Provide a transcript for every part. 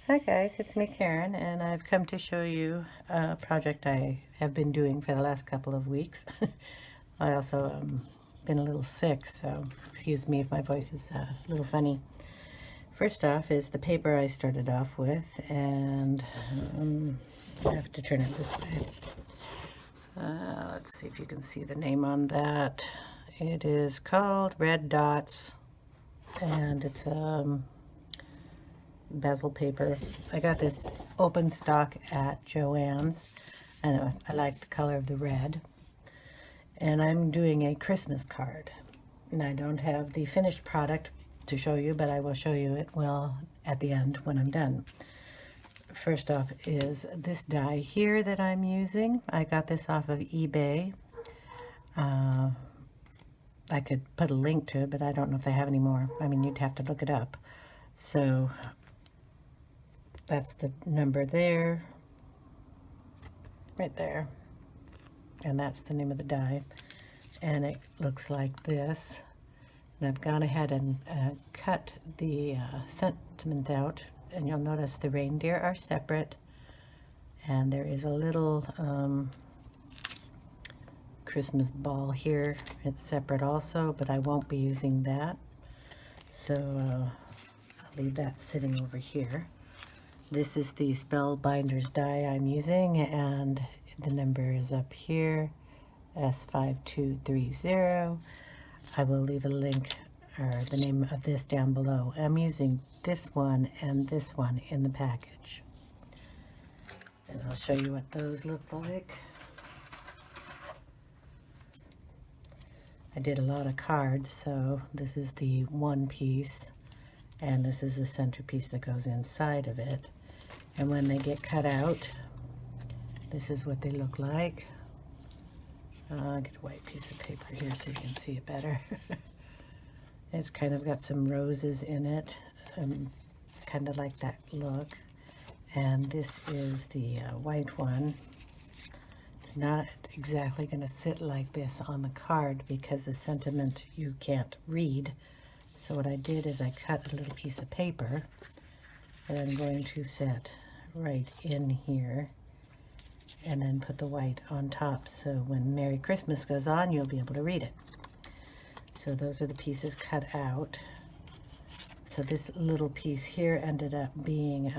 Hi guys, it's me Karen, and I've come to show you a project I have been doing for the last couple of weeks. I also been a little sick, so excuse me if my voice is a little funny. First off is the paper I started off with, and I have to turn it this way. Let's see if you can see the name on that. It is called Red Dots, and it's bezel paper. I got this open stock at Joann's, and I like the color of the red. And I'm doing a Christmas card. And I don't have the finished product to show you, but I will show you it well at the end when I'm done. First off is this die here that I'm using. I got this off of eBay. I could put a link to it, but I don't know if they have any more. I mean, you'd have to look it up. So that's the number there, right there, and that's the name of the die, and it looks like this. And I've gone ahead and cut the sentiment out, and you'll notice the reindeer are separate, and there is a little Christmas ball here. It's separate also, but I won't be using that, so I'll leave that sitting over here. This is the Spellbinders die I'm using, and the number is up here, S5230. I will leave a link or the name of this down below. I'm using this one and this one in the package. And I'll show you what those look like. I did a lot of cards, so this is the one piece, and this is the centerpiece that goes inside of it. And when they get cut out, this is what they look like. I'll get a white piece of paper here so you can see it better. It's kind of got some roses in it, kind of like that look. And this is the white one. It's not exactly going to sit like this on the card because the sentiment you can't read. So what I did is I cut a little piece of paper that I'm going to set right in here, and then put the white on top, so when Merry Christmas goes on, you'll be able to read it. So those are the pieces cut out. So this little piece here ended up being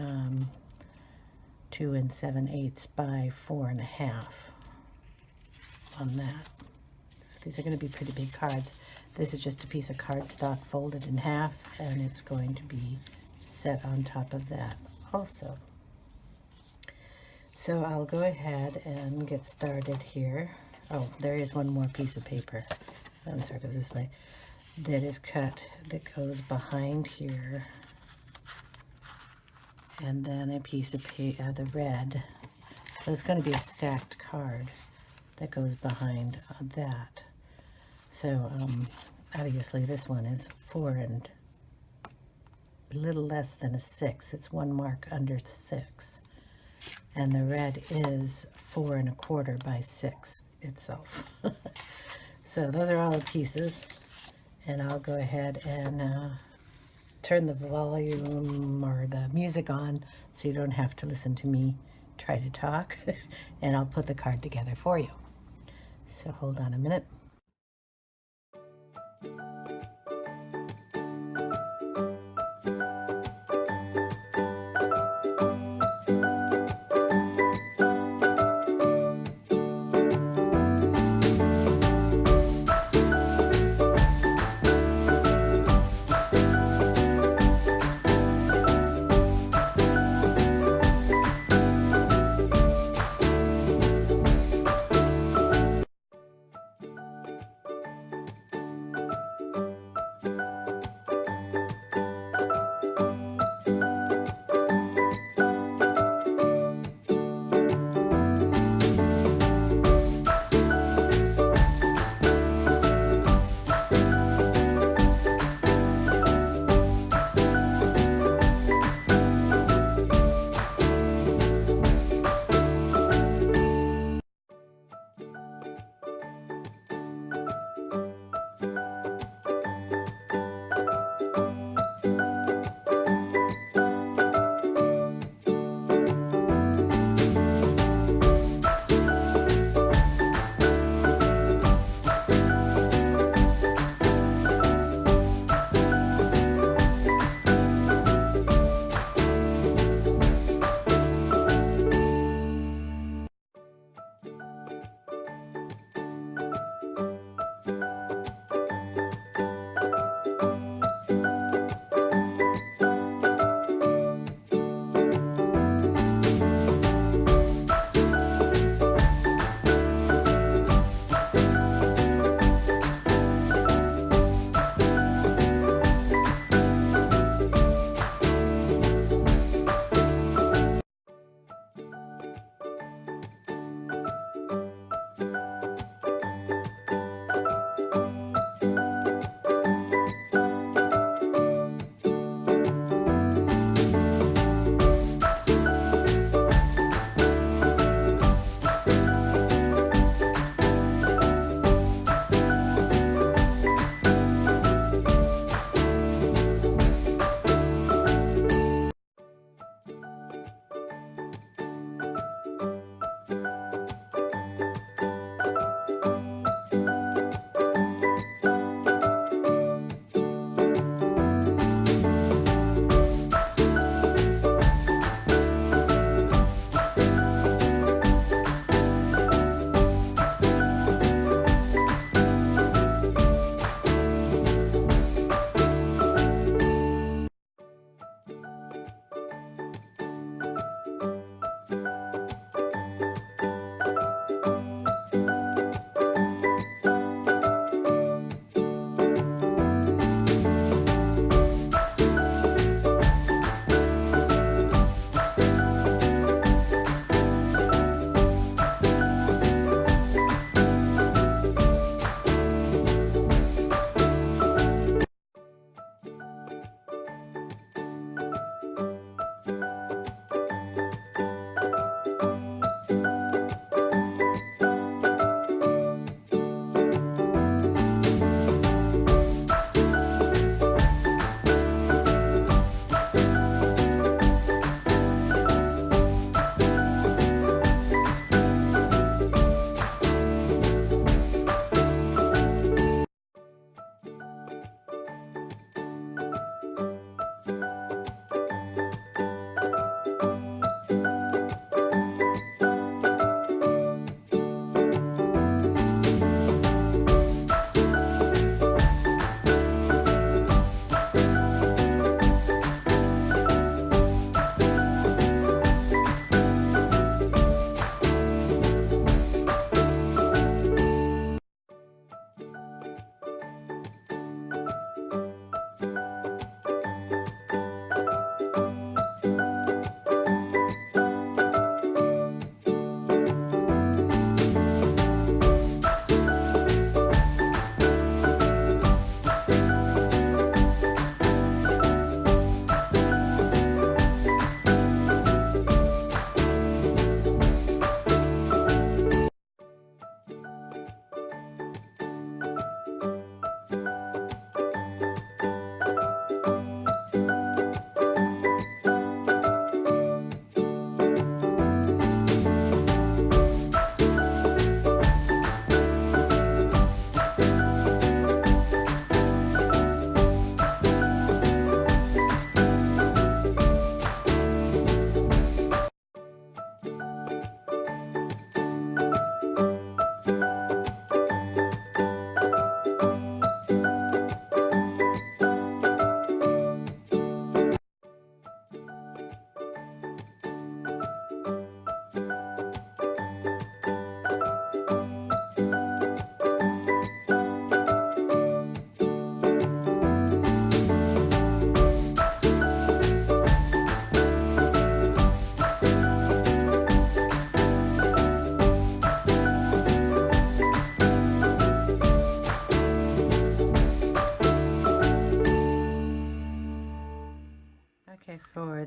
2 7/8 by 4 1/2 on that. So these are going to be pretty big cards. This is just a piece of cardstock folded in half, and it's going to be set on top of that also. So I'll go ahead and get started here. Oh, there is one more piece of paper. I'm sorry, it goes this way. That is cut, that goes behind here. And then a piece of the red. So it's going to be a stacked card that goes behind that. So obviously this one is 4 and a little less than a 6. It's 1 mark under 6. And the red is 4 1/4 by 6 itself. So those are all the pieces, and I'll go ahead and turn the volume or the music on so you don't have to listen to me try to talk, and I'll put the card together for you. So hold on a minute.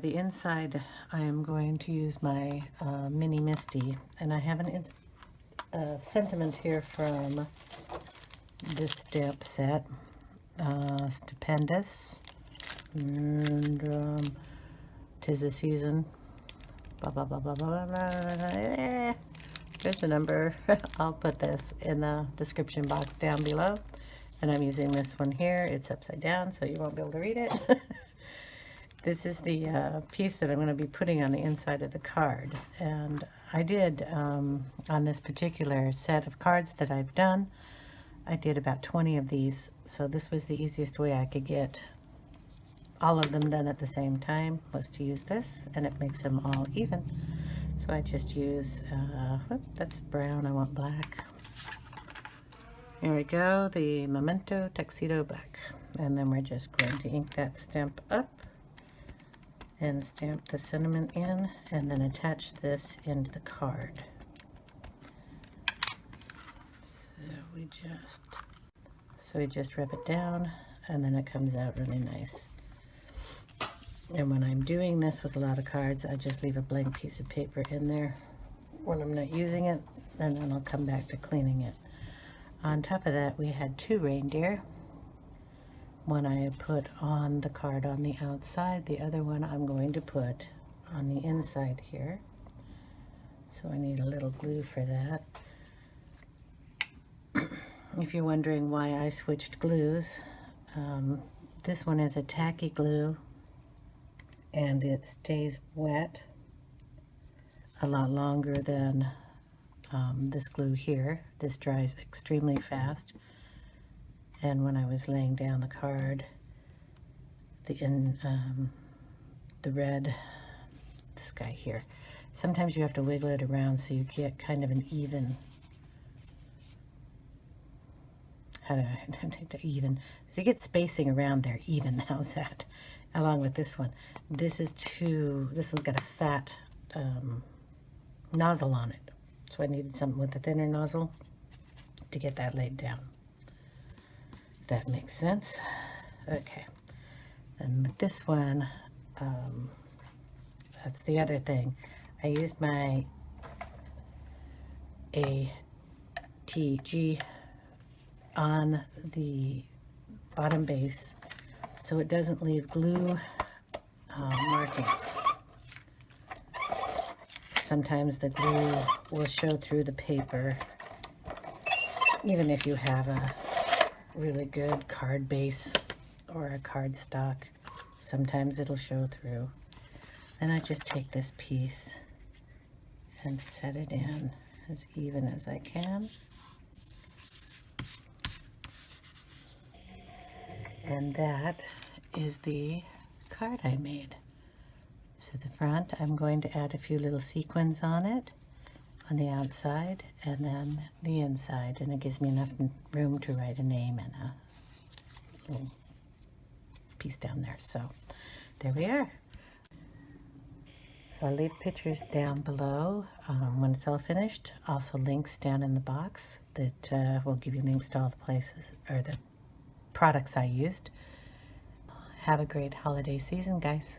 the inside, I am going to use my Mini Misty, and I have a sentiment here from this stamp set, Stupendous, and 'tis the season, blah, blah, blah, blah, blah, blah. There's a number. I'll put this in the description box down below. And I'm using this one here. It's upside down, so you won't be able to read it. This is the piece that I'm going to be putting on the inside of the card. And I did, on this particular set of cards that I've done, I did about 20 of these. So this was the easiest way I could get all of them done at the same time, was to use this, and it makes them all even. So I just use, that's brown, I want black. Here we go, the Memento Tuxedo Black. And then we're just going to ink that stamp up and stamp the sentiment in, and then attach this into the card. So we just rub it down, and then it comes out really nice. And when I'm doing this with a lot of cards, I just leave a blank piece of paper in there when I'm not using it, and then I'll come back to cleaning it. On top of that, we had 2 reindeer. One I put on the card on the outside, the other one I'm going to put on the inside here. So I need a little glue for that. If you're wondering why I switched glues, this one is a tacky glue, and it stays wet a lot longer than this glue here. This dries extremely fast, and when I was laying down the card, the red, this guy here, sometimes you have to wiggle it around so you get kind of an even, so you get spacing around there even. How's that? Along with this one, this one's got a fat nozzle on it, so I needed something with a thinner nozzle to get that laid down. If that makes sense. Okay, and with this one, that's the other thing. I used my ATG on the bottom base so it doesn't leave glue markings. Sometimes the glue will show through the paper, even if you have a really good card base or a card stock. Sometimes it'll show through. Then I just take this piece and set it in as even as I can. And that is the card I made. So the front, I'm going to add a few little sequins on it, on the outside, and then the inside, and it gives me enough room to write a name and a little piece down there. So there we are. So I'll leave pictures down below when it's all finished. Also links down in the box that will give you links to all the places, or the products I used. Have a great holiday season, guys.